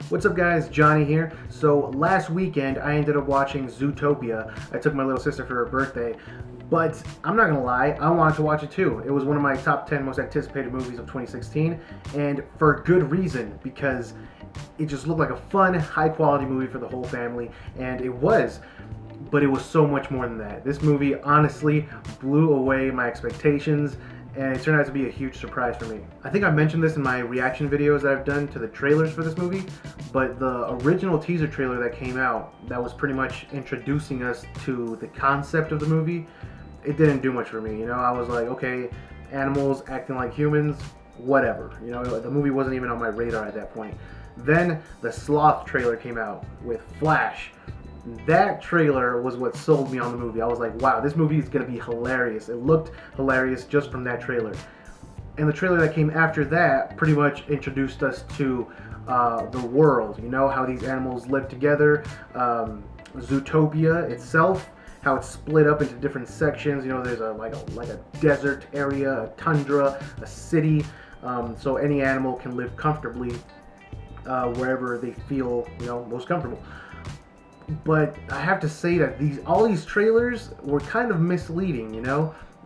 What's up guys, Johnny here. So last weekend I ended up watching Zootopia. I took my little sister for her birthday, but I'm not gonna lie, I wanted to watch it too. It was one of my top 10 most anticipated movies of 2016, and for good reason, because it just looked like a fun, high quality movie for the whole family, and it was. But it was so much more than that. This movie honestly blew away my expectations, and it turned out to be a huge surprise for me. I think I mentioned this in my reaction videos that I've done to the trailers for this movie, but the original teaser trailer that came out, that was pretty much introducing us to the concept of the movie, it didn't do much for me. I was like, okay, animals acting like humans, whatever. The movie wasn't even on my radar at that point. Then the Sloth trailer came out with Flash. That trailer was what sold me on the movie. I was like, wow, this movie is going to be hilarious. It looked hilarious just from that trailer. And the trailer that came after that pretty much introduced us to the world. How these animals live together. Zootopia itself, how it's split up into different sections. There's like a desert area, a tundra, a city. So any animal can live comfortably wherever they feel most comfortable. But I have to say that all these trailers were kind of misleading,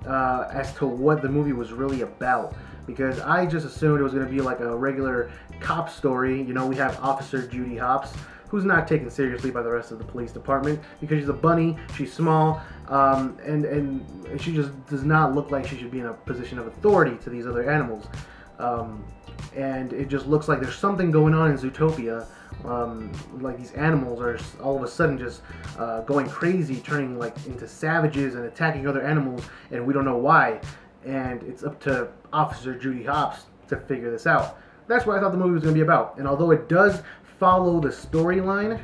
as to what the movie was really about. Because I just assumed it was going to be like a regular cop story. We have Officer Judy Hopps, who's not taken seriously by the rest of the police department because she's a bunny, she's small, and she just does not look like she should be in a position of authority to these other animals. And it just looks like there's something going on in Zootopia. Like these animals are all of a sudden just going crazy, turning into savages and attacking other animals, and we don't know why. And it's up to Officer Judy Hopps to figure this out. That's what I thought the movie was going to be about. And although it does follow the storyline,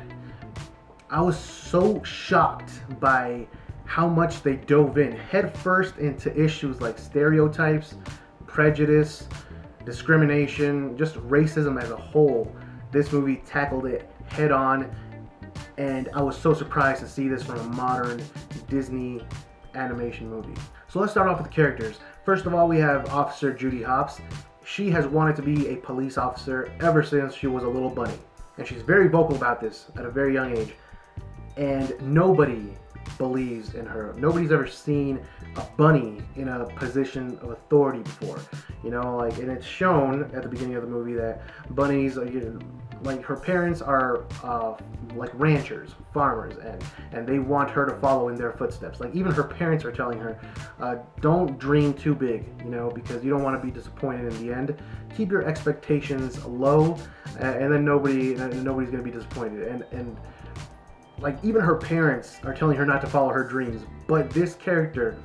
I was so shocked by how much they dove in headfirst into issues like stereotypes, prejudice, discrimination, just racism as a whole. This movie tackled it head on, and I was so surprised to see this from a modern Disney animation movie. So let's start off with the characters. First of all, we have Officer Judy Hopps. She has wanted to be a police officer ever since she was a little bunny, and she's very vocal about this at a very young age, and nobody believes in her. Nobody's ever seen a bunny in a position of authority before, and it's shown at the beginning of the movie that bunnies are, her parents are like ranchers, farmers, and they want her to follow in their footsteps. Even her parents are telling her, don't dream too big, because you don't want to be disappointed in the end. Keep your expectations low, and then nobody's going to be disappointed. And even her parents are telling her not to follow her dreams. But this character,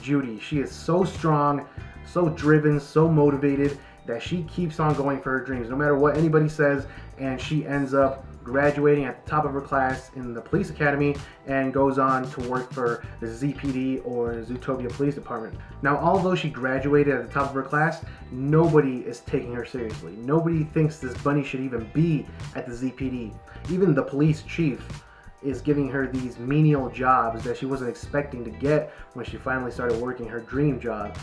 Judy, she is so strong, so driven, so motivated that she keeps on going for her dreams no matter what anybody says, and she ends up graduating at the top of her class in the police academy and goes on to work for the ZPD or Zootopia Police Department. Now, although she graduated at the top of her class, nobody is taking her seriously. Nobody thinks this bunny should even be at the ZPD. Even the police chief is giving her these menial jobs that she wasn't expecting to get when she finally started working her dream job.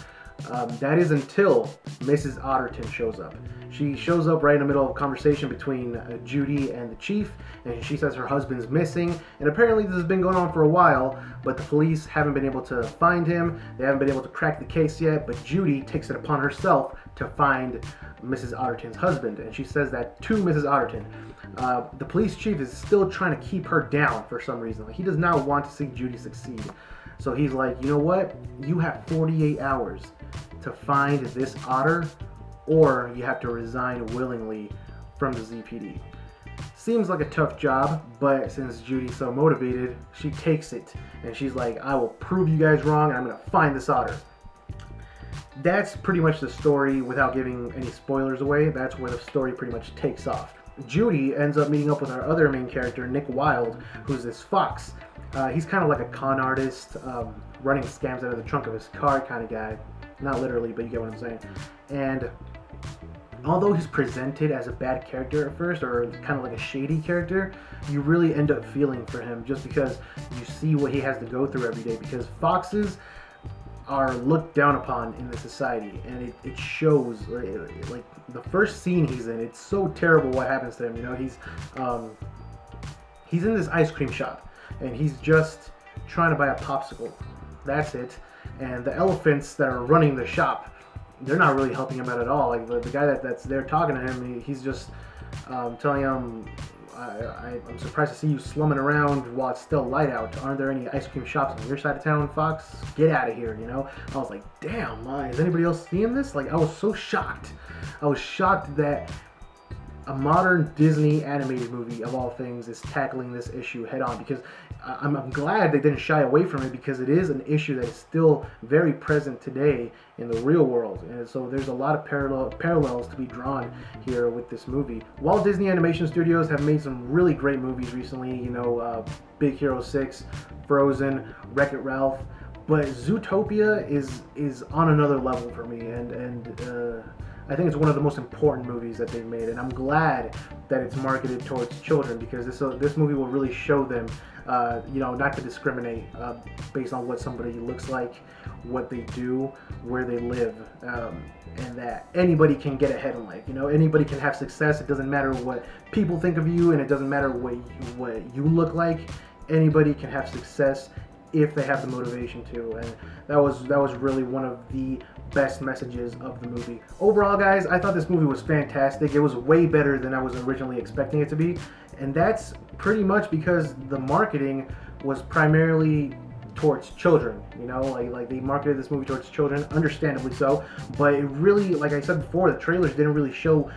That is until Mrs. Otterton shows up. She shows up right in the middle of a conversation between Judy and the chief, and she says her husband's missing, and apparently this has been going on for a while, but the police haven't been able to find him. They haven't been able to crack the case yet, but Judy takes it upon herself to find Mrs. Otterton's husband, and she says that to Mrs. Otterton. The police chief is still trying to keep her down for some reason. He does not want to see Judy succeed. So he's like, you know what? You have 48 hours to find this otter, or you have to resign willingly from the ZPD. Seems like a tough job, but since Judy's so motivated, she takes it, and she's like, I will prove you guys wrong, and I'm gonna find this otter. That's pretty much the story without giving any spoilers away. That's where the story pretty much takes off. Judy ends up meeting up with our other main character, Nick Wilde, who's this fox. He's kind of like a con artist, running scams out of the trunk of his car kind of guy. Not literally, but you get what I'm saying. And although he's presented as a bad character at first, or kind of like a shady character, you really end up feeling for him just because you see what he has to go through every day. Because foxes, are looked down upon in the society, and it shows. Like the first scene he's in, it's so terrible what happens to him. You know, he's in this ice cream shop, and he's just trying to buy a popsicle. That's it. And the elephants that are running the shop, they're not really helping him out at all. Like the guy that's there talking to him, he's just telling him, I'm surprised to see you slumming around while it's still light out. Aren't there any ice cream shops on your side of town, Fox? Get out of here, you know? I was like, damn, is anybody else seeing this? Like, I was so shocked. I was shocked that a modern Disney animated movie, of all things, is tackling this issue head on, because I'm glad they didn't shy away from it, because it is an issue that is still very present today in the real world. And so there's a lot of parallels to be drawn here with this movie. Walt Disney Animation Studios have made some really great movies recently, you know, Big Hero 6, Frozen, Wreck-It Ralph, but Zootopia is on another level for me, and I think it's one of the most important movies that they've made, and I'm glad that it's marketed towards children, because this movie will really show them, you know, not to discriminate based on what somebody looks like, what they do, where they live, and that anybody can get ahead in life. You know, anybody can have success. It doesn't matter what people think of you, and it doesn't matter what you look like. Anybody can have success if they have the motivation to, and that was really one of the best messages of the movie. Overall, guys, I thought this movie was fantastic. It was way better than I was originally expecting it to be, and that's pretty much because the marketing was primarily towards children. You know, like they marketed this movie towards children, understandably so, but it really, like I said before, the trailers didn't really show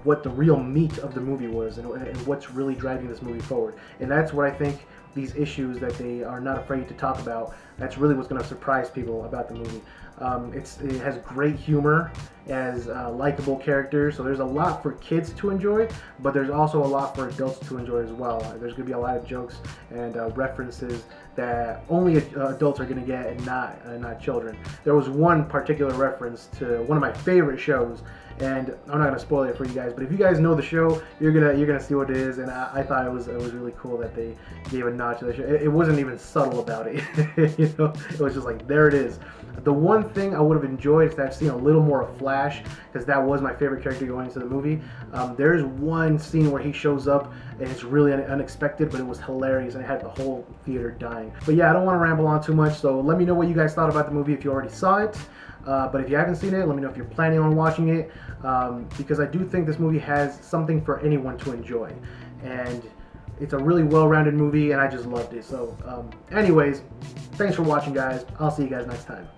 what the real meat of the movie was, and what's really driving this movie forward. And that's what I think these issues that they are not afraid to talk about, that's really what's going to surprise people about the movie. It has great humor, it has likable characters, so there's a lot for kids to enjoy, but there's also a lot for adults to enjoy as well. There's going to be a lot of jokes and references that only adults are going to get, and not children. There was one particular reference to one of my favorite shows, and I'm not gonna spoil it for you guys, but if you guys know the show, you're gonna see what it is. And I thought it was really cool that they gave a nod to the show. It wasn't even subtle about it. You know, it was just like, there it is. The one thing I would have enjoyed is to have seen a little more of Flash, because that was my favorite character going into the movie. There's one scene where he shows up and it's really unexpected, but it was hilarious, and it had the whole theater dying. But yeah, I don't want to ramble on too much, so let me know what you guys thought about the movie if you already saw it. But if you haven't seen it, let me know if you're planning on watching it, because I do think this movie has something for anyone to enjoy, and it's a really well-rounded movie, and I just loved it. So anyways, thanks for watching, guys. I'll see you guys next time.